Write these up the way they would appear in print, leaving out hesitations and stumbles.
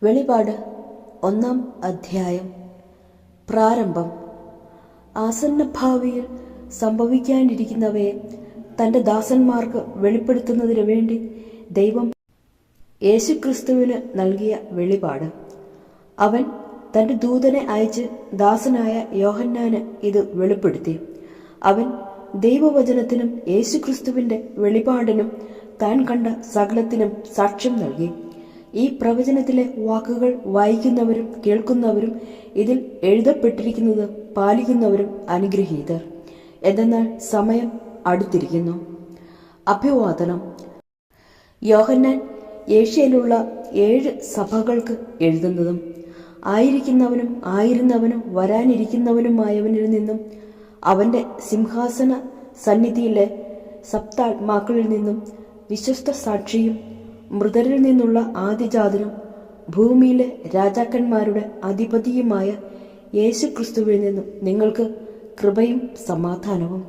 വെളിപാട് 1-ാം അധ്യായം. പ്രാരംഭം. ആസന്ന ഭാവിയിൽ സംഭവിക്കാനിരിക്കുന്നവയെ തൻ്റെ ദാസന്മാർക്ക് വെളിപ്പെടുത്തുന്നതിനു വേണ്ടി ദൈവം യേശുക്രിസ്തുവിന് നൽകിയ വെളിപാട്. അവൻ തൻ്റെ ദൂതനെ അയച്ച് ദാസനായ യോഹന്നാന് ഇത് വെളിപ്പെടുത്തി. അവൻ ദൈവവചനത്തിനും യേശുക്രിസ്തുവിൻ്റെ വെളിപാടിനും താൻ കണ്ട സകലത്തിനും സാക്ഷ്യം നൽകി. ഈ പ്രവചനത്തിലെ വാക്കുകൾ വായിക്കുന്നവരും കേൾക്കുന്നവരും ഇതിൽ എഴുതപ്പെട്ടിരിക്കുന്നത് പാലിക്കുന്നവരും അനുഗ്രഹീതർ. എന്തെന്നാൽ സമയം അടുത്തിരിക്കുന്നു. അഭിവാദനം. യോഹന്നാൻ ഏഷ്യയിലുള്ള 7 സഭകൾക്ക് എഴുതുന്നതും ആയിരിക്കുന്നവനും ആയിരുന്നവനും വരാനിരിക്കുന്നവനുമായവനിൽ നിന്നും അവൻ്റെ സിംഹാസന സന്നിധിയിലെ സപ്താത്മാക്കളിൽ നിന്നും വിശ്വസ്ത സാക്ഷിയും മൃതരിൽ നിന്നുള്ള ആദിജാതനും ഭൂമിയിലെ രാജാക്കന്മാരുടെ അധിപതിയുമായ യേശുക്രിസ്തുവിൽ നിന്നും നിങ്ങൾക്ക് കൃപയും സമാധാനവും.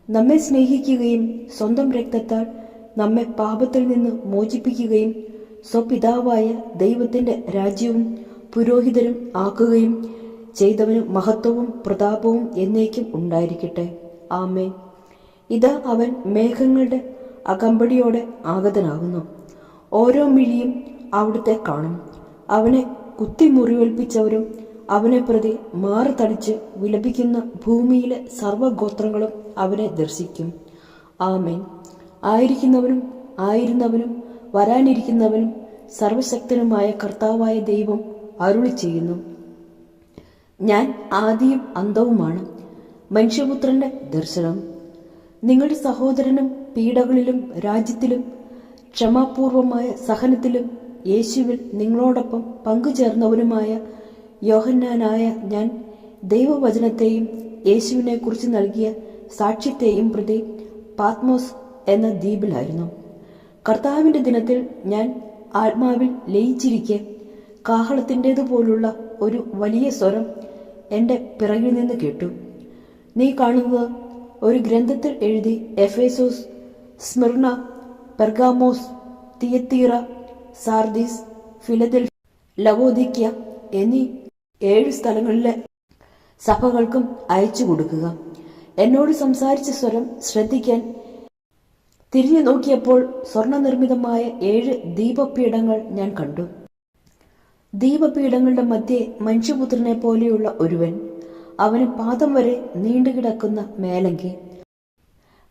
നമ്മെ സ്നേഹിക്കുകയും സ്വന്തം രക്തത്താൽ നമ്മെ പാപത്തിൽ നിന്ന് മോചിപ്പിക്കുകയും സ്വപിതാവായ ദൈവത്തിൻ്റെ രാജ്യവും പുരോഹിതരും ആക്കുകയും ചെയ്തവന് മഹത്വവും പ്രതാപവും എന്നേക്കും ഉണ്ടായിരിക്കട്ടെ. ആമേൻ. ഇതാ അവൻ മേഘങ്ങളുടെ അകമ്പടിയോടെ ആഗതനാകുന്നു. ഓരോ മിഴിയും അവിടുത്തെ കാണും. അവനെ കുത്തി മുറിവേൽപ്പിച്ചവരും അവനെ പ്രതി മാറ് തടിച്ച് വിലപിക്കുന്ന ഭൂമിയിലെ സർവ്വഗോത്രങ്ങളും അവനെ ദർശിക്കും. ആമേൻ. ആയിരിക്കുന്നവനും ആയിരുന്നവനും വരാനിരിക്കുന്നവനും സർവശക്തനുമായ കർത്താവായ ദൈവം അരുളി ചെയ്യുന്നു, ഞാൻ ആദിയും അന്തവുമാണ്. മനുഷ്യപുത്രന്റെ ദർശനം. നിങ്ങളുടെ സഹോദരനും പീഡകളിലും രാജ്യത്തിലും ക്ഷമാപൂർവമായ സഹനത്തിലും യേശുവിൽ നിങ്ങളോടൊപ്പം പങ്കുചേർന്നവനുമായ യോഹന്നാനായ ഞാൻ ദൈവവചനത്തെയും യേശുവിനെക്കുറിച്ച് നൽകിയ സാക്ഷ്യത്തെയും പ്രതി പാത്മോസ് എന്ന ദ്വീപിലായിരുന്നു. കർത്താവിൻ്റെ ദിനത്തിൽ ഞാൻ ആത്മാവിൽ ലയിച്ചിരിക്കെ കാഹളത്തിൻ്റേതുപോലുള്ള ഒരു വലിയ സ്വരം എൻ്റെ പിറകിൽ നിന്ന് കേട്ടു. നീ കാണുന്നത് ഒരു ഗ്രന്ഥത്തിൽ എഴുതി എഫേസോസ്, സ്മിർണ, പെർഗാമോസ്, തിയത്തീറ, സാർദീസ്, ഫിലദൽഫിയ, ലവോദിക്യ എന്നീ 7 സ്ഥലങ്ങളിലെ സഭകൾക്കും അയച്ചു കൊടുക്കുക. എന്നോട് സംസാരിച്ച സ്വരം ശ്രദ്ധിക്കാൻ തിരിഞ്ഞു നോക്കിയപ്പോൾ സ്വർണ്ണനിർമ്മിതമായ 7 ദീപപീഠങ്ങൾ ഞാൻ കണ്ടു. ദീപപീഠങ്ങളുടെ മധ്യേ മനുഷ്യപുത്രനെ പോലെയുള്ള ഒരുവൻ. അവന് പാദം വരെ നീണ്ടുകിടക്കുന്ന മേലങ്കി,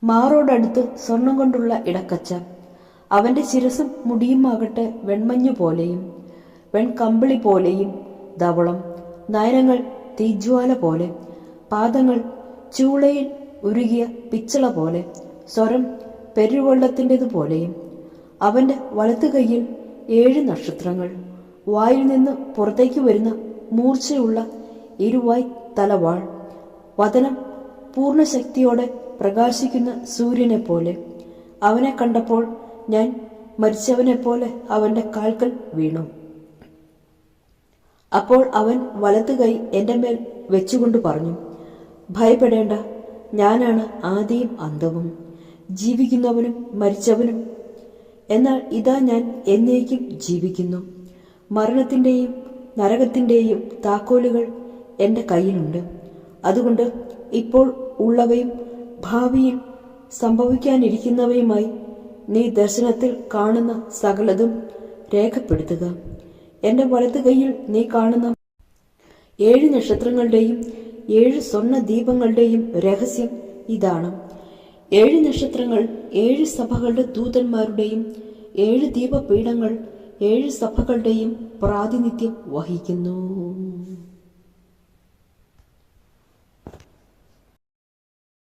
മാറോടടുത്ത് സ്വർണം കൊണ്ടുള്ള ഇടക്കച്ച. അവന്റെ ശിരസും മുടിയുമാകട്ടെ വെൺമഞ്ഞു പോലെയും വെൺകമ്പിളി പോലെയും ധവളം, നയനങ്ങൾ തീജ്വാല പോലെ, പാദങ്ങൾ ചൂളയിൽ ഉരുകിയ പിച്ചള പോലെ, സ്വരം പെരുവെള്ളത്തിൻ്റെതുപോലെയും. അവന്റെ വലത്തു കൈയിൽ 7 നക്ഷത്രങ്ങൾ, വായിൽ നിന്ന് പുറത്തേക്ക് വരുന്ന മൂർച്ചയുള്ള ഇരുവായ് തലവാൾ, വദനം പൂർണ്ണശക്തിയോടെ പ്രകാശിക്കുന്ന സൂര്യനെ പോലെ. അവനെ കണ്ടപ്പോൾ ഞാൻ മരിച്ചവനെ പോലെ അവന്റെ കാൽക്കൽ വീണു. അപ്പോൾ അവൻ വലത്തു കൈ എൻ്റെ മേൽ വെച്ചുകൊണ്ട് പറഞ്ഞു, ഭയപ്പെടേണ്ട, ഞാനാണ് ആദിയും അന്തവും, ജീവിക്കുന്നവനും മരിച്ചവനും. എന്നാൽ ഇതാ ഞാൻ എന്നേക്കും ജീവിക്കുന്നു. മരണത്തിൻ്റെയും നരകത്തിൻ്റെയും താക്കോലുകൾ എൻ്റെ കയ്യിലുണ്ട്. അതുകൊണ്ട് ഇപ്പോൾ ഉള്ളവയും ഭാവിയിൽ സംഭവിക്കാനിരിക്കുന്നവയുമായി നീ ദർശനത്തിൽ കാണുന്ന സകലതും രേഖപ്പെടുത്തുക. എൻ്റെ വലതു കൈയിൽ നീ കാണുന്ന 7 നക്ഷത്രങ്ങളുടെയും 7 സ്വർണ്ണ ദീപങ്ങളുടെയും രഹസ്യം ഇതാണ്. 7 നക്ഷത്രങ്ങൾ 7 സഭകളുടെ ദൂതന്മാരുടെയും 7 ദീപപീഠങ്ങൾ 7 സഭകളുടെയും പ്രാതിനിധ്യം വഹിക്കുന്നു.